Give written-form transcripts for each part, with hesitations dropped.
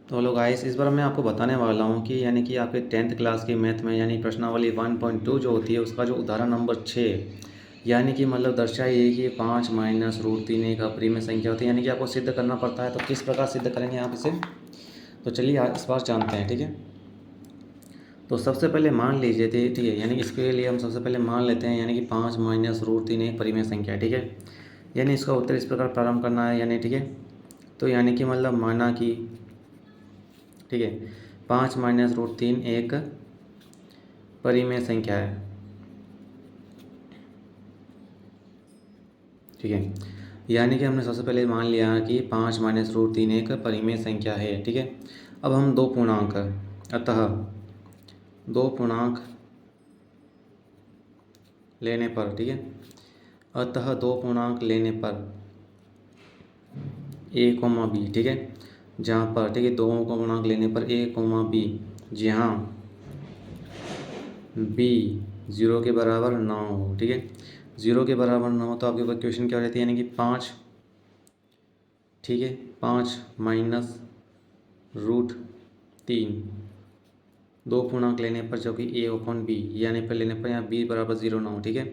तो hello guys, इस बार मैं आपको बताने वाला हूँ कि यानी कि आपके 10th क्लास की मैथ में यानी प्रश्नावली 1.2 जो होती है उसका जो उदाहरण नंबर 6 यानी कि मतलब दर्शाइए कि 5 माइनस रूट 3 एक अपरिमेय संख्या होती है, यानी कि आपको सिद्ध करना पड़ता है। तो किस प्रकार सिद्ध करेंगे आप इसे, तो चलिए इस बार जानते हैं। ठीक है, तो सबसे पहले मान लीजिए ठीक है, यानी कि इसके लिए हम सबसे पहले मान लेते हैं यानी कि 5 माइनस रूट 3 एक परिमेय संख्या है। ठीक है, यानी इसका उत्तर इस प्रकार प्रारंभ करना है यानी। ठीक है, तो यानी कि मतलब माना कि ठीक है 5 माइनस रूट 3 एक परिमेय संख्या है। ठीक है, यानी कि हमने सबसे पहले मान लिया कि 5 माइनस रूट 3 एक परिमेय संख्या है। ठीक है, अब हम दो पूर्णांक अतः दो पूर्णांक लेने पर, ठीक है, अतः दो पूर्णांक लेने पर ए कोमा बी, ठीक है, जहाँ पर ठीक है दो पूर्णांक लेने पर ए कोमा बी, जहाँ बी 0 के बराबर ना हो। ठीक है, 0 के बराबर ना हो तो आपके पास क्वेश्चन क्या हो जाती है, यानी कि 5, ठीक है 5 माइनस रूट 3 दो पूर्णांक लेने पर जो कि ए अपॉन बी, यानी पर लेने पर यहाँ बी बराबर 0 ना हो। ठीक है,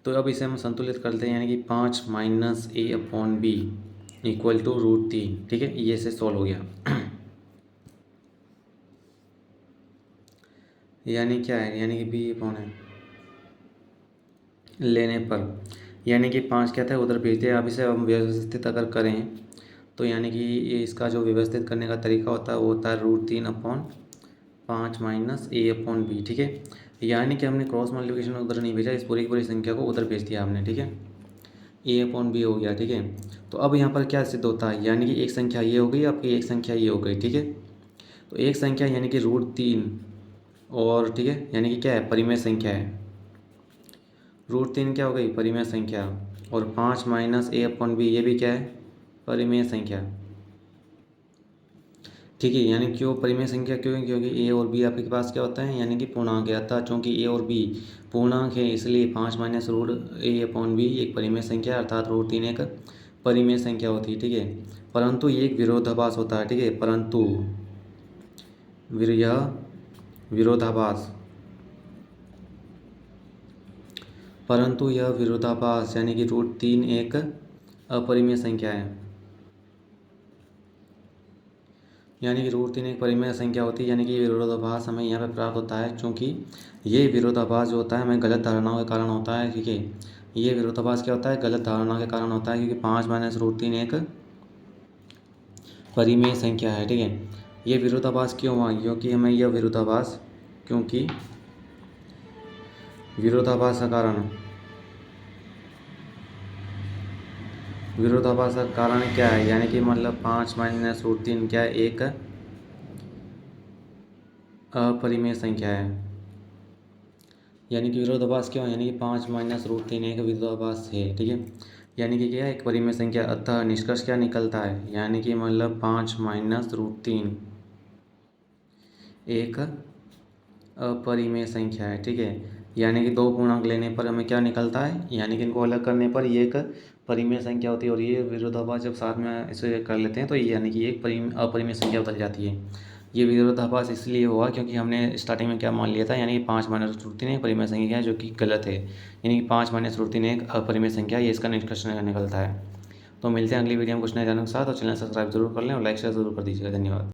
तो अब इसे हम संतुलित करते हैं यानी कि 5 minus a upon b equal to root 3। ठीक है, ये से सॉल्व हो गया। यानी क्या है, यानी कि बी अपॉन है लेने पर, यानी कि 5 क्या था उधर भेजते हैं। अब इसे हम व्यवस्थित अगर करें तो यानी कि ये इसका जो व्यवस्थित करने का तरीका होता है वो होता है root 3 upon 5 minus a upon B. ठीक है, यानी कि हमने क्रॉस मल्टीप्लिकेशन उधर नहीं भेजा, इस पूरी की पूरी संख्या को उधर भेज दिया हमने। ठीक है, ए अपॉन बी हो गया। ठीक है, तो अब यहाँ पर क्या सिद्ध होता है, यानी कि एक संख्या ये हो गई, आपकी एक संख्या ये हो गई। ठीक है, तो एक संख्या यानी कि रूट 3 और ठीक है यानी कि क्या है परिमेय संख्या है। रूट 3 क्या हो गई परिमेय संख्या, और 5 माइनस ए अपॉन बी ये भी क्या है परिमेय संख्या। ठीक है, यानी क्यों परिमेय संख्या, क्यों, क्योंकि ए और बी आपके पास क्या होता है यानी कि पूर्णांक है। अतः चूँकि ए और बी पूर्णांक है इसलिए 5 माइनस रूट ए अपॉन बी एक परिमेय संख्या अर्थात रूट 3 एक परिमेय संख्या होती है। ठीक है, परंतु ये एक विरोधाभास होता है। ठीक है, परंतु यह विरोधाभास परंतु यह विरोधाभास यानी कि रूट 3 एक अपरिमेय संख्या है, यानी कि रूट 3 एक परिमेय संख्या होती है। यानी कि ये विरोधाभास हमें यहाँ पे प्राप्त होता है, क्योंकि ये विरोधाभास जो होता है हमें गलत धारणाओं के कारण होता है। ठीक है, ये विरोधाभास क्या होता है गलत धारणा के कारण होता है, क्योंकि 5 माइनस रूट 3 एक परिमेय संख्या है। ठीक है, ये विरोधाभास क्यों हुआ, क्योंकि हमें यह विरोधाभास क्योंकि विरोधाभास का कारण विरोधाभास का कारण क्या है, यानी कि मतलब 5 माइनस रूट 3 क्या है एक अपरिमेय संख्या है। यानी कि विरोधाभास क्यों, यानी कि 5 माइनस रूट 3 एक विरोधाभास है। ठीक है, यानी कि क्या है एक परिमेय संख्या। अतः निष्कर्ष क्या निकलता है, यानी कि मतलब 5 माइनस रूट 3 एक अपरिमेय संख्या है। ठीक है, यानी कि दो पूर्णांक लेने पर हमें क्या निकलता है, यानी कि इनको अलग करने पर ये एक परिमेय संख्या होती है, और ये विरोधाभास जब साथ में इसे कर लेते हैं तो ये यानी कि एक अपरिमेय संख्या बदल जाती है। ये विरोधाभास इसलिए हुआ क्योंकि हमने स्टार्टिंग में क्या मान लिया था, यानी कि 5 माइनस रूट 3 एक परिमेय संख्या है, जो कि गलत है। यानी कि 5 माइनस रूट 3 एक अपरिमेय संख्या, ये इसका निष्कर्ष निकलता है। तो मिलते हैं अगली वीडियो में कुछ नए जानने के साथ, और चैनल सब्सक्राइब जरूर कर लें और लाइक शेयर जरूर कर दीजिएगा। धन्यवाद।